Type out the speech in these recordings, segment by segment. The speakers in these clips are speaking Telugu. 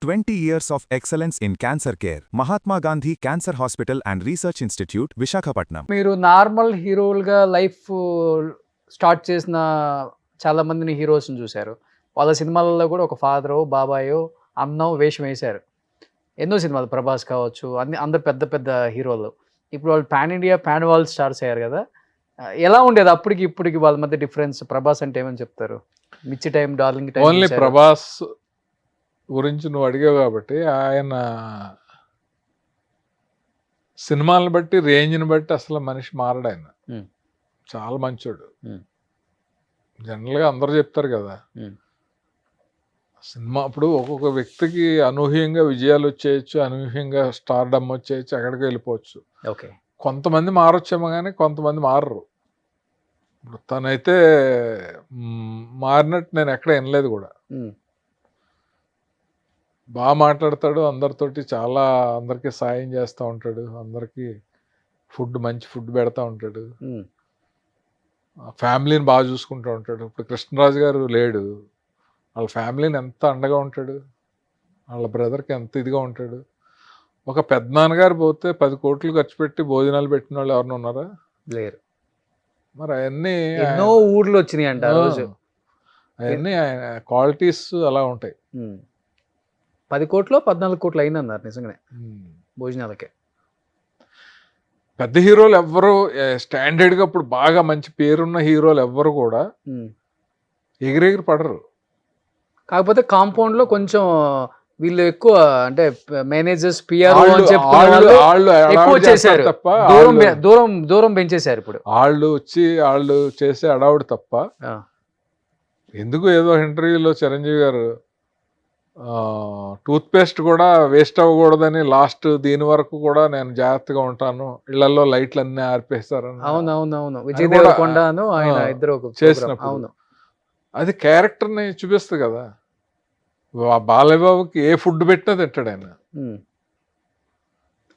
20 years of excellence in cancer care. Mahatma Gandhi Cancer Hospital and Research Institute, Visakhapatnam. మీరు నార్మల్ హీరోలుగా లైఫ్ స్టార్ట్ చేసిన చాలా మందిని హీరోస్ని చూశారు. వాళ్ళ సినిమాలలో కూడా ఒక ఫాదరో బాబాయో అన్నో వేషం వేశారు. ఎన్నో సినిమాలు ప్రభాస్ కావచ్చు, అందరు పెద్ద పెద్ద హీరోలు. ఇప్పుడు వాళ్ళు pan India pan world stars అయ్యారు కదా. ఎలా ఉండేది అప్పటికి ఇప్పటికి వాళ్ళ మధ్య డిఫరెన్స్? ప్రభాస్ అంటే ఏమని చెప్తారు? మిర్చి time, darling time. Only Prabhas గురించి నువ్వు అడిగావు కాబట్టి, ఆయన సినిమాలను బట్టి రేంజ్ని బట్టి అసలు మనిషి మారడు. ఆయన చాలా మంచోడు. జనరల్గా అందరూ చెప్తారు కదా, సినిమా అప్పుడు ఒక్కొక్క వ్యక్తికి అనూహ్యంగా విజయాలు వచ్చేయచ్చు, అనూహ్యంగా స్టార్డమ్ వచ్చేయచ్చు, ఎక్కడికి వెళ్ళిపోవచ్చు. ఓకే, కొంతమంది మారొచ్చేమో కానీ కొంతమంది మారరు. ఇప్పుడు తనైతే మారినట్టు నేను ఎక్కడ వినలేదు కూడా. బాగా మాట్లాడతాడు, అందరితోటి చాలా అందరికీ సాయం చేస్తూ ఉంటాడు, అందరికీ మంచి ఫుడ్ పెడతా ఉంటాడు, ఫ్యామిలీని బాగా చూసుకుంటూ ఉంటాడు. ఇప్పుడు కృష్ణరాజు గారు లేడు, వాళ్ళ ఫ్యామిలీని ఎంత అండగా ఉంటాడు, వాళ్ళ బ్రదర్కి ఎంత ఇదిగా ఉంటాడు. ఒక పెద్దనాన్నగారు పోతే 10 కోట్లు ఖర్చు పెట్టి భోజనాలు పెట్టిన వాళ్ళు ఎవరిని ఉన్నారా? లేరు. మరి అవన్నీ ఎన్నో ఊర్లు వచ్చినాయి అంట రోజు. అవన్నీ క్వాలిటీస్ అలా ఉంటాయి. 10 కోట్లు 14 కోట్లు అయిందన్నారు నిజంగానే భోజనాలకే. పెద్ద హీరోలు ఎవ్వరు స్టాండర్డ్గా ఇప్పుడు బాగా మంచి పేరున్న హీరోలు ఎవ్వరు కూడా ఎగిరెగిరి పడరు. కాకపోతే కాంపౌండ్ లో కొంచెం వీళ్ళు ఎక్కువ అంటే మేనేజర్స్ పిఆర్ ఎక్కువ చేశారు, దూరం పెంచేశారు. ఇప్పుడు వాళ్ళు చేసే అడావుడు తప్ప. ఎందుకు ఏదో ఇంటర్వ్యూలో చిరంజీవి గారు టూత్ పేస్ట్ కూడా వేస్ట్ అవ్వకూడదని లాస్ట్ దీని వరకు కూడా నేను జాగ్రత్తగా ఉంటాను, ఇళ్లలో లైట్లు అన్ని ఆర్పేస్తారని. అవునవునవును, విజయ్ దేవరకొండను ఆయన ఇద్దరు చేసినప్పుడు అది క్యారెక్టర్ని చూపిస్తుంది కదా. బాలయ్యబాబుకి ఏ ఫుడ్ పెట్టినా తింటాడు ఆయన.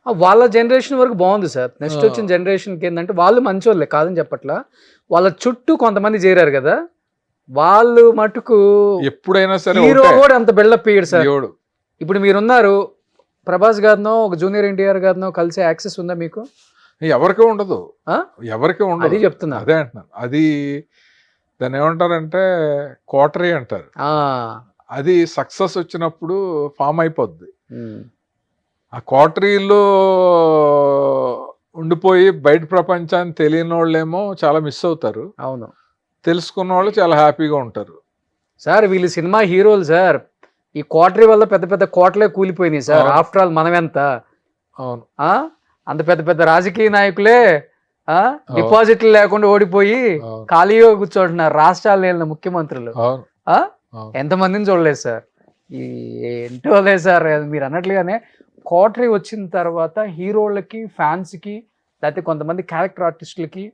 వాళ్ళ జనరేషన్ వరకు బాగుంది సార్. నెక్స్ట్ వచ్చిన జనరేషన్కి ఏంటంటే వాళ్ళు మంచోళ్ళే కాదని చెప్పట్లా, వాళ్ళ చుట్టూ కొంతమంది చేరారు కదా, వాళ్ళు మటుకు ఎప్పుడైనా సరే హీరో కూడా అంత బిల్డప్ ఇయ్యడు సార్. ఇప్పుడు మీరున్నారు, ప్రభాస్ గారినో ఒక జూనియర్ ఎన్టీఆర్ గారినో కలిసే యాక్సెస్ ఉందా మీకు? ఎవరికీ ఉండదు, ఎవరికీ ఉండదు. అది చెప్తున్నా, అదే అంటున్నాను. అది దాన్ని ఏమంటారంటే క్వార్టరీ అంటారు. అది సక్సెస్ వచ్చినప్పుడు ఫామ్ అయిపోద్ది. ఆ క్వార్టరీలో ఉండిపోయి బయట ప్రపంచాన్ని తెలియని వాళ్ళేమో చాలా మిస్ అవుతారు. అవును, తెలుసుకున్న వాళ్ళు చాలా హ్యాపీగా ఉంటారు. సార్ వీళ్ళు సినిమా హీరోలు సార్, ఈ క్వార్టరీ వల్ల పెద్ద పెద్ద కోటలే కూలిపోయినాయి సార్. ఆఫ్టర్ ఆల్ మనమెంత. అవును, అంత పెద్ద పెద్ద రాజకీయ నాయకులే డిపాజిట్లు లేకుండా ఓడిపోయి ఖాళీగా కూర్చోంటున్నారు. రాష్ట్రాలు వెళ్ళిన ముఖ్యమంత్రులు ఎంతమందిని చూడలేదు సార్. ఏంటో లేదు సార్, మీరు అన్నట్లుగానే క్వార్టరీ వచ్చిన తర్వాత హీరోలకి, ఫ్యాన్స్కి, లేకపోతే కొంతమంది క్యారెక్టర్ ఆర్టిస్టులకి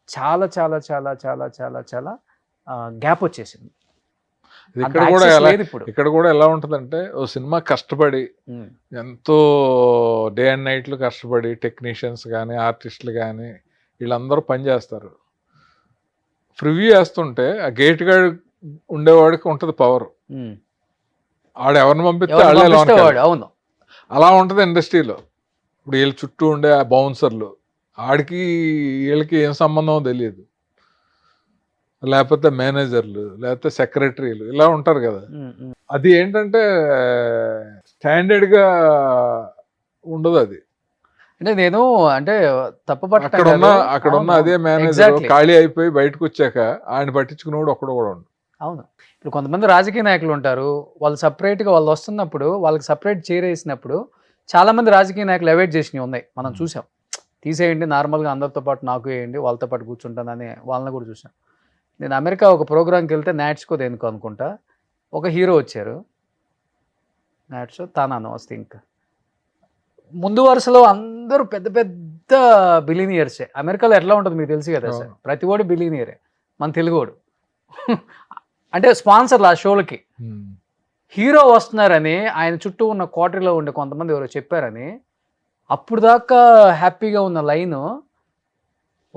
చాలా చాలా చాలా చాలా చాలా చాలా గ్యాప్ వచ్చేసింది. ఇక్కడ కూడా ఎలా ఉంటుందంటే, ఓ సినిమా కష్టపడి ఎంతో డే అండ్ నైట్లు కష్టపడి టెక్నీషియన్స్ కానీ ఆర్టిస్టులు కానీ వీళ్ళందరూ పనిచేస్తారు. ప్రివ్యూ వేస్తుంటే ఆ గేట్ గార్డ్ ఉండేవాడికి ఉంటుంది పవర్, ఆడు ఎవరిని పంపిస్తే అవును, అలా ఉంటుంది ఇండస్ట్రీలో. ఇప్పుడు వీళ్ళ చుట్టూ ఉండే ఆ బౌన్సర్లు, ఆడికి వీళ్ళకి ఏం సంబంధమో తెలియదు, లేకపోతే మేనేజర్లు, లేకపోతే సెక్రటరీలు ఇలా ఉంటారు కదా. అది ఏంటంటే స్టాండర్డ్గా ఉండదు. అది అంటే నేను అంటే అక్కడ ఉన్న అదే మేనేజర్ ఖాళీ అయిపోయి బయటకు వచ్చాక ఆయన పట్టించుకునేవాడు ఒక్కడు కూడా ఉండదు. అవును, ఇప్పుడు కొంతమంది రాజకీయ నాయకులు ఉంటారు, వాళ్ళు సపరేట్గా వాళ్ళు వస్తున్నప్పుడు వాళ్ళకి సపరేట్ చేరేసినప్పుడు చాలా మంది రాజకీయ నాయకులు అవాయిడ్ చేసినవి ఉన్నాయి, మనం చూసాం. తీసేయండి, నార్మల్గా అందరితో పాటు నాకు వేయండి, వాళ్ళతో పాటు కూర్చుంటానని వాళ్ళని కూడా చూసాం. నేను అమెరికా ఒక ప్రోగ్రామ్కి వెళ్తే నాట్స్కో దేనికో అనుకుంటా, ఒక హీరో వచ్చారు, నాట్స్ తానాను థింక్. ముందు వరుసలో అందరూ పెద్ద పెద్ద బిలీనియర్సే. అమెరికాలో ఎట్లా ఉంటుంది మీకు తెలుసు కదా సార్, ప్రతి వాడు బిలీనియరే, మన తెలుగువాడు. అంటే స్పాన్సర్లు ఆ షోలకి. హీరో వస్తున్నారని ఆయన చుట్టూ ఉన్న క్వార్టర్లో ఉండే కొంతమంది ఎవరో చెప్పారని అప్పుడు దాకా హ్యాపీగా ఉన్న లైను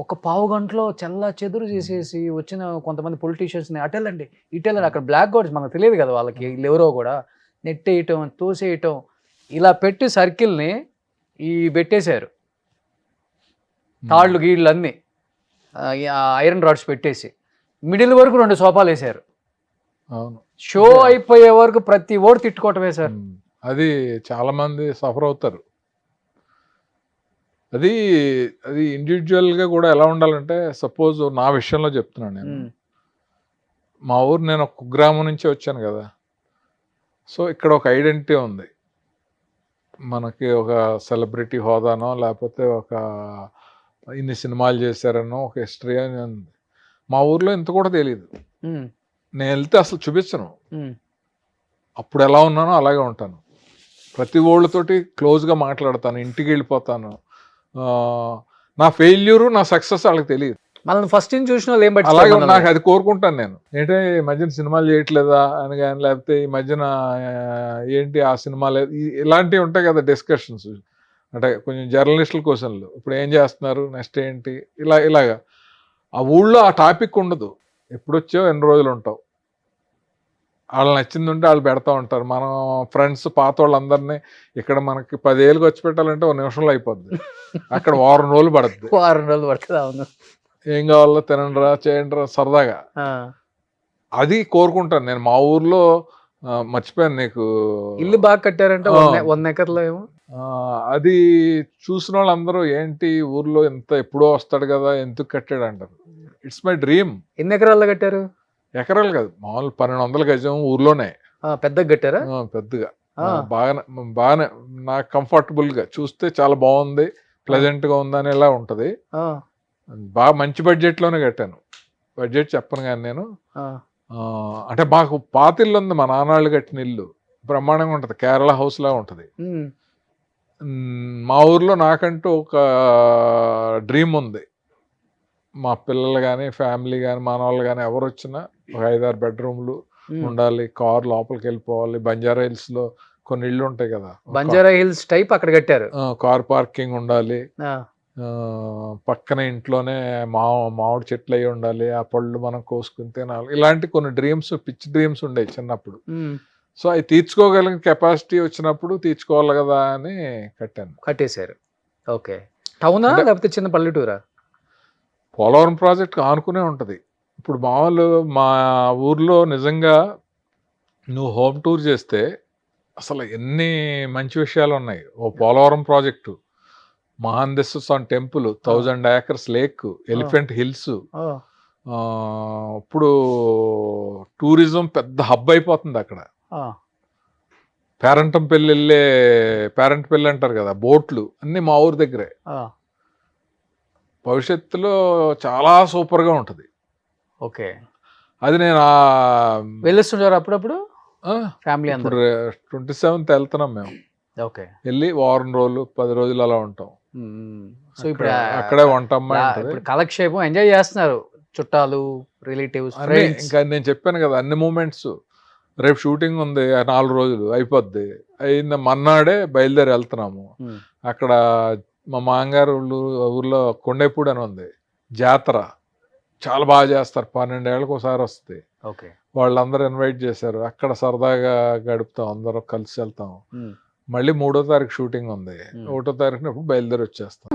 ఒక పావు గంటలో చెల్లా చెదురు చేసేసి వచ్చిన కొంతమంది పొలిటీషియన్స్ని అటెళ్ళండి ఇటెళ్ళండి, అక్కడ బ్లాక్ గోడ్స్ మనకు తెలియదు కదా వాళ్ళకి, వీళ్ళు ఎవరో కూడా నెట్టేయటం తోసేయటం ఇలా పెట్టి సర్కిల్ని పెట్టేశారు తాళ్ళు గీళ్ళు అన్నీ ఐరన్ రాడ్స్ పెట్టేసి మిడిల్ వరకు 2 సోఫాలు వేశారు. అవును. షో అయిపోయే వరకు ప్రతి ఓడు తిట్టుకోవటమే సార్. అది చాలా మంది సఫర్ అవుతారు. అది అది ఇండివిజువల్ గా కూడా ఎలా ఉండాలంటే, సపోజ్ నా విషయంలో చెప్తున్నాను నేను. మా ఊరు, నేను ఒక కుగ్రామం నుంచి వచ్చాను కదా. సో ఇక్కడ ఒక ఐడెంటిటీ ఉంది మనకి, ఒక సెలబ్రిటీ హోదానో లేకపోతే ఒక ఇన్ని సినిమాలు చేశారనో ఒక హిస్టరీ అని ఉంది. మా ఊర్లో ఇంత కూడా తెలియదు. నేను వెళ్తే అసలు చూపించను. అప్పుడు ఎలా ఉన్నానో అలాగే ఉంటాను. ప్రతి ఓళ్ళతోటి క్లోజ్గా మాట్లాడతాను, ఇంటికి వెళ్ళిపోతాను. నా ఫెయిల్యూరు నా సక్సెస్ వాళ్ళకి తెలియదు. మనం ఫస్ట్ నుంచి చూసిన వాళ్ళు ఏం అలాగే నాకు అది కోరుకుంటాను నేను. ఏంటంటే ఈ మధ్యన సినిమాలు చేయట్లేదా అని కానీ, లేకపోతే ఈ మధ్యన ఏంటి ఆ సినిమాలు ఇలాంటివి ఉంటాయి కదా డిస్కషన్స్, అంటే కొంచెం జర్నలిస్టుల క్వశ్చన్లు. ఇప్పుడు ఏం చేస్తున్నారు, నెక్స్ట్ ఏంటి, ఇలాగా. ఆ ఊళ్ళో ఆ టాపిక్ ఉండదు. ఎప్పుడు వచ్చావు, ఎన్ని రోజులు ఉంటావు, వాళ్ళు నచ్చింది ఉంటే వాళ్ళు పెడతా ఉంటారు. మనం ఫ్రెండ్స్ పాత వాళ్ళందరినీ ఇక్కడ మనకి 10 ఏళ్ళకి వచ్చి పెట్టాలంటే 1 నిమిషంలో అయిపోద్ది. అక్కడ 1 వారం రోజులు పడుతుంది. 1 వారం రోజులు పడుతుంది. అవును. ఏం కావాలో తినండిరా, చేయండిరా సరదాగా. అది కోరుకుంటాను నేను. మా ఊర్లో మర్చిపోయాను నీకు, ఇల్లు బాగా కట్టారంటే 100 ఎకర్లో ఏమో. అది చూసిన వాళ్ళందరూ ఏంటి ఊర్లో ఎంత ఎప్పుడో వస్తాడు కదా ఎందుకు కట్టాడు అంటారు. It's my dream. ఎన్ని ఎకరాల్లో కట్టారు? ఎకరాలు కాదు, మామూలు 1200 గజం ఊర్లోనే. పెద్దగా కట్టారా? పెద్దగా, బాగానే నాకు కంఫర్టబుల్ గా చూస్తే చాలా బాగుంది, ప్లెజెంట్ గా ఉంది అనేలా ఉంటది. బాగా మంచి బడ్జెట్ లోనే కట్టాను. బడ్జెట్ చెప్పను కానీ నేను, అంటే మాకు పాతిల్లు ఉంది, మా నాన్నవాళ్ళు కట్టిన ఇల్లు బ్రహ్మాండంగా ఉంటది, కేరళ హౌస్ లా ఉంటది. మా ఊర్లో నాకంటూ ఒక డ్రీమ్ ఉంది. మా పిల్లలు కానీ, ఫ్యామిలీ కానీ, మనవాళ్ళు కానీ ఎవరు వచ్చినా ఒక 5-6 బెడ్రూమ్లు ఉండాలి, కార్ లోపలికి వెళ్ళిపోవాలి. బంజారా హిల్స్ లో కొన్ని ఇళ్ళు ఉంటాయి కదా, బంజారా హిల్స్ టైప్ అక్కడ కట్టారు. కార్ పార్కింగ్ ఉండాలి, పక్కన ఇంట్లోనే మామిడి చెట్లు అయి ఉండాలి, ఆ పళ్ళు మనం కోసుకుని తినాలి. ఇలాంటి కొన్ని డ్రీమ్స్, పిచ్చి డ్రీమ్స్ ఉండేవి చిన్నప్పుడు. సో అవి తీర్చుకోగలిగిన కెపాసిటీ వచ్చినప్పుడు తీర్చుకోవాలి కదా అని కట్టేశారు. ఓకే. టౌనా లేకపోతే చిన్న పల్లెటూరా? పోలవరం ప్రాజెక్ట్ ఆనుకునే ఉంటుంది. ఇప్పుడు మామూలు మా ఊర్లో నిజంగా నువ్వు హోమ్ టూర్ చేస్తే అసలు ఎన్ని మంచి విషయాలు ఉన్నాయి. ఓ Polavaram project, Mahandeshwara Swami temple, 1000 acres lake, elephant hills. ఇప్పుడు టూరిజం పెద్ద హబ్ అయిపోతుంది అక్కడ. పేరెంట్ పెళ్ళి అంటారు కదా, బోట్లు అన్ని మా ఊరి దగ్గరే. భవిష్యత్తులో చాలా సూపర్గా ఉంటుంది. ఓకే. అది నేను వెళ్ళొస్తుంటారు అప్పుడప్పుడు ఫ్యామిలీ అందరూ. 27th వెళ్తున్నాం మేము. ఓకే. వెళ్ళి 1 వారం రోజులు 10 రోజులు అలా ఉంటాం. సో ఇప్పుడు అక్కడే వంటమ్మ కాలక్షేపం ఎంజాయ్ చేస్తున్నారు, చుట్టాలు, రిలేటివ్స్, ఇంకా నేను చెప్పాను కదా అన్ని మూమెంట్స్. రేపు షూటింగ్ ఉంది 4 రోజులు అయిపోద్ది, అయింది మన్నాడే బయలుదేరి వెళ్తున్నాము. అక్కడ మా మామగారు ఊర్లో కొండేపూడి అని ఉంది, జాతర చాలా బాగా చేస్తారు, 12 ఏళ్ళకి ఒకసారి వస్తుంది. ఓకే. వాళ్ళందరూ ఇన్వైట్ చేశారు, అక్కడ సరదాగా గడుపుతాం, అందరూ కలిసి వెళ్తాం. మళ్ళీ 3వ తారీఖు షూటింగ్ ఉంది, 1వ తారీఖున బయలుదేరి వచ్చేస్తాం.